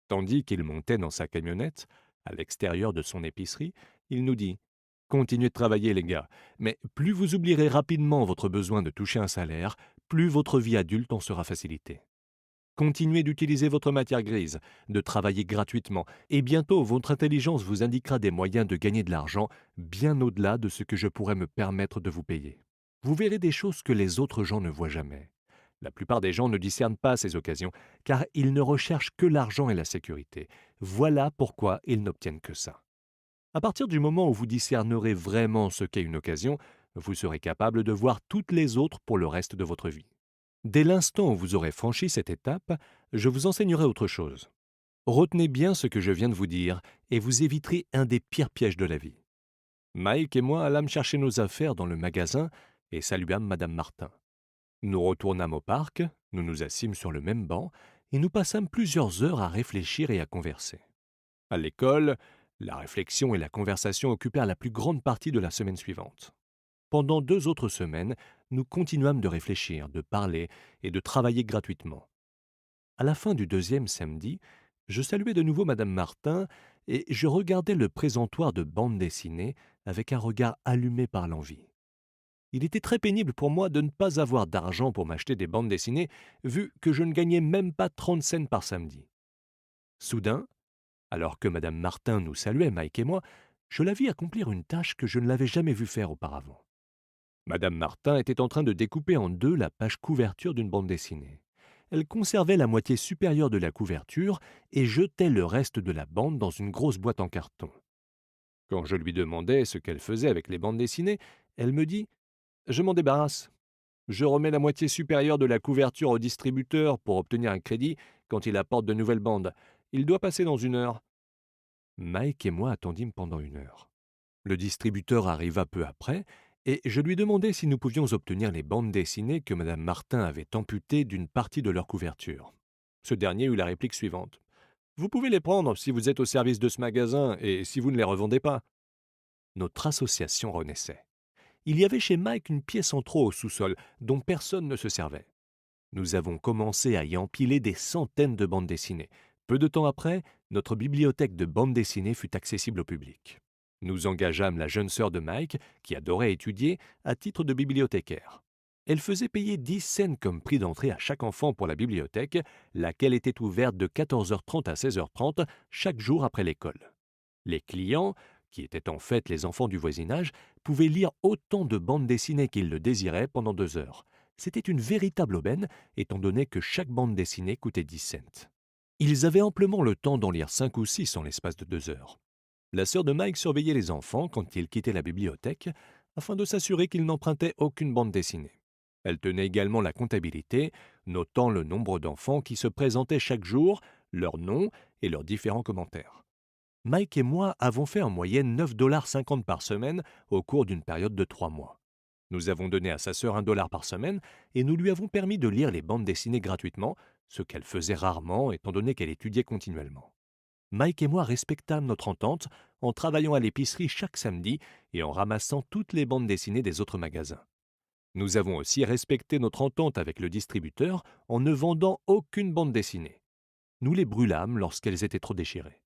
Tandis qu'il montait dans sa camionnette, à l'extérieur de son épicerie, il nous dit: Continuez de travailler, les gars, mais plus vous oublierez rapidement votre besoin de toucher un salaire, plus votre vie adulte en sera facilitée. Continuez d'utiliser votre matière grise, de travailler gratuitement, et bientôt votre intelligence vous indiquera des moyens de gagner de l'argent bien au-delà de ce que je pourrais me permettre de vous payer. Vous verrez des choses que les autres gens ne voient jamais. La plupart des gens ne discernent pas ces occasions, car ils ne recherchent que l'argent et la sécurité. Voilà pourquoi ils n'obtiennent que ça. À partir du moment où vous discernerez vraiment ce qu'est une occasion, vous serez capable de voir toutes les autres pour le reste de votre vie. Dès l'instant où vous aurez franchi cette étape, je vous enseignerai autre chose. Retenez bien ce que je viens de vous dire et vous éviterez un des pires pièges de la vie. Mike et moi allâmes chercher nos affaires dans le magasin et saluâmes Madame Martin. Nous retournâmes au parc, nous nous assîmes sur le même banc et nous passâmes plusieurs heures à réfléchir et à converser. À l'école, la réflexion et la conversation occupèrent la plus grande partie de la semaine suivante. Pendant 2 autres semaines, nous continuâmes de réfléchir, de parler et de travailler gratuitement. À la fin du deuxième samedi, je saluai de nouveau Madame Martin et je regardais le présentoir de bandes dessinées avec un regard allumé par l'envie. Il était très pénible pour moi de ne pas avoir d'argent pour m'acheter des bandes dessinées, vu que je ne gagnais même pas 30 cents par samedi. Soudain, alors que Madame Martin nous saluait, Mike et moi, je la vis accomplir une tâche que je ne l'avais jamais vue faire auparavant. Madame Martin était en train de découper en deux la page couverture d'une bande dessinée. Elle conservait la moitié supérieure de la couverture et jetait le reste de la bande dans une grosse boîte en carton. Quand je lui demandai ce qu'elle faisait avec les bandes dessinées, elle me dit: Je m'en débarrasse. Je remets la moitié supérieure de la couverture au distributeur pour obtenir un crédit quand il apporte de nouvelles bandes. Il doit passer dans 1 heure. Mike et moi attendîmes pendant 1 heure. Le distributeur arriva peu après, et je lui demandai si nous pouvions obtenir les bandes dessinées que Madame Martin avait amputées d'une partie de leur couverture. Ce dernier eut la réplique suivante: Vous pouvez les prendre si vous êtes au service de ce magasin et si vous ne les revendez pas. Notre association renaissait. Il y avait chez Mike une pièce en trop au sous-sol dont personne ne se servait. Nous avons commencé à y empiler des centaines de bandes dessinées. Peu de temps après, notre bibliothèque de bandes dessinées fut accessible au public. Nous engageâmes la jeune sœur de Mike, qui adorait étudier, à titre de bibliothécaire. Elle faisait payer 10 cents comme prix d'entrée à chaque enfant pour la bibliothèque, laquelle était ouverte de 14h30 à 16h30 chaque jour après l'école. Les clients, qui étaient en fait les enfants du voisinage, pouvaient lire autant de bandes dessinées qu'ils le désiraient pendant 2 heures. C'était une véritable aubaine, étant donné que chaque bande dessinée coûtait 10 cents. Ils avaient amplement le temps d'en lire 5 ou 6 en l'espace de 2 heures. La sœur de Mike surveillait les enfants quand ils quittaient la bibliothèque, afin de s'assurer qu'ils n'empruntaient aucune bande dessinée. Elle tenait également la comptabilité, notant le nombre d'enfants qui se présentaient chaque jour, leurs noms et leurs différents commentaires. Mike et moi avons fait en moyenne 9,50 $ par semaine au cours d'une période de 3 mois. Nous avons donné à sa sœur 1 $ par semaine et nous lui avons permis de lire les bandes dessinées gratuitement, ce qu'elle faisait rarement étant donné qu'elle étudiait continuellement. Mike et moi respectâmes notre entente en travaillant à l'épicerie chaque samedi et en ramassant toutes les bandes dessinées des autres magasins. Nous avons aussi respecté notre entente avec le distributeur en ne vendant aucune bande dessinée. Nous les brûlâmes lorsqu'elles étaient trop déchirées.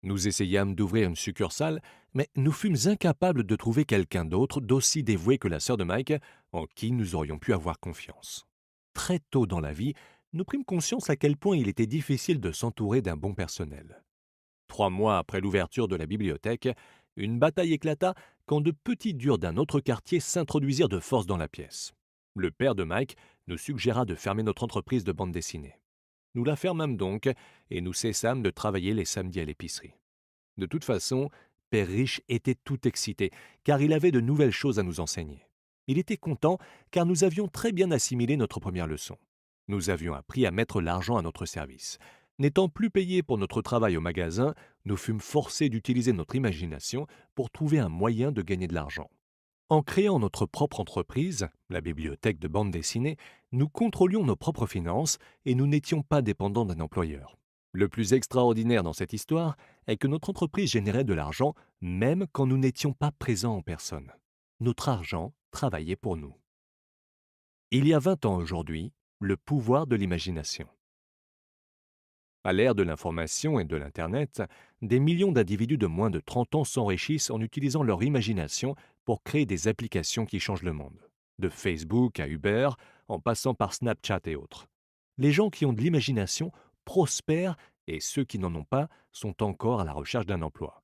Nous essayâmes d'ouvrir une succursale, mais nous fûmes incapables de trouver quelqu'un d'autre d'aussi dévoué que la sœur de Mike, en qui nous aurions pu avoir confiance. Très tôt dans la vie, nous prîmes conscience à quel point il était difficile de s'entourer d'un bon personnel. 3 mois après l'ouverture de la bibliothèque, une bataille éclata quand de petits durs d'un autre quartier s'introduisirent de force dans la pièce. Le père de Mike nous suggéra de fermer notre entreprise de bande dessinée. Nous la fermâmes donc et nous cessâmes de travailler les samedis à l'épicerie. De toute façon, Père Riche était tout excité, car il avait de nouvelles choses à nous enseigner. Il était content, car nous avions très bien assimilé notre première leçon. Nous avions appris à mettre l'argent à notre service. N'étant plus payés pour notre travail au magasin, nous fûmes forcés d'utiliser notre imagination pour trouver un moyen de gagner de l'argent. En créant notre propre entreprise, la bibliothèque de bande dessinée, nous contrôlions nos propres finances et nous n'étions pas dépendants d'un employeur. Le plus extraordinaire dans cette histoire est que notre entreprise générait de l'argent même quand nous n'étions pas présents en personne. Notre argent travaillait pour nous. Il y a 20 ans aujourd'hui, le pouvoir de l'imagination. À l'ère de l'information et de l'Internet, des millions d'individus de moins de 30 ans s'enrichissent en utilisant leur imagination pour créer des applications qui changent le monde. De Facebook à Uber, en passant par Snapchat et autres. Les gens qui ont de l'imagination prospèrent et ceux qui n'en ont pas sont encore à la recherche d'un emploi.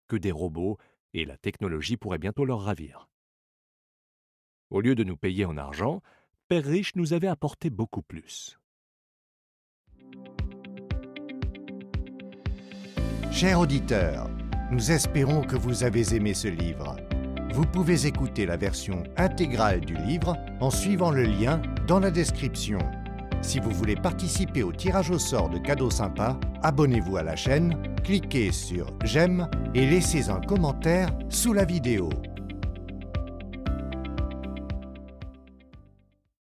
Que des robots et la technologie pourraient bientôt leur ravir. Au lieu de nous payer en argent, Père Riche nous avait apporté beaucoup plus. Chers auditeurs, nous espérons que vous avez aimé ce livre. Vous pouvez écouter la version intégrale du livre en suivant le lien dans la description. Si vous voulez participer au tirage au sort de cadeaux sympas, abonnez-vous à la chaîne, cliquez sur « J'aime » et laissez un commentaire sous la vidéo.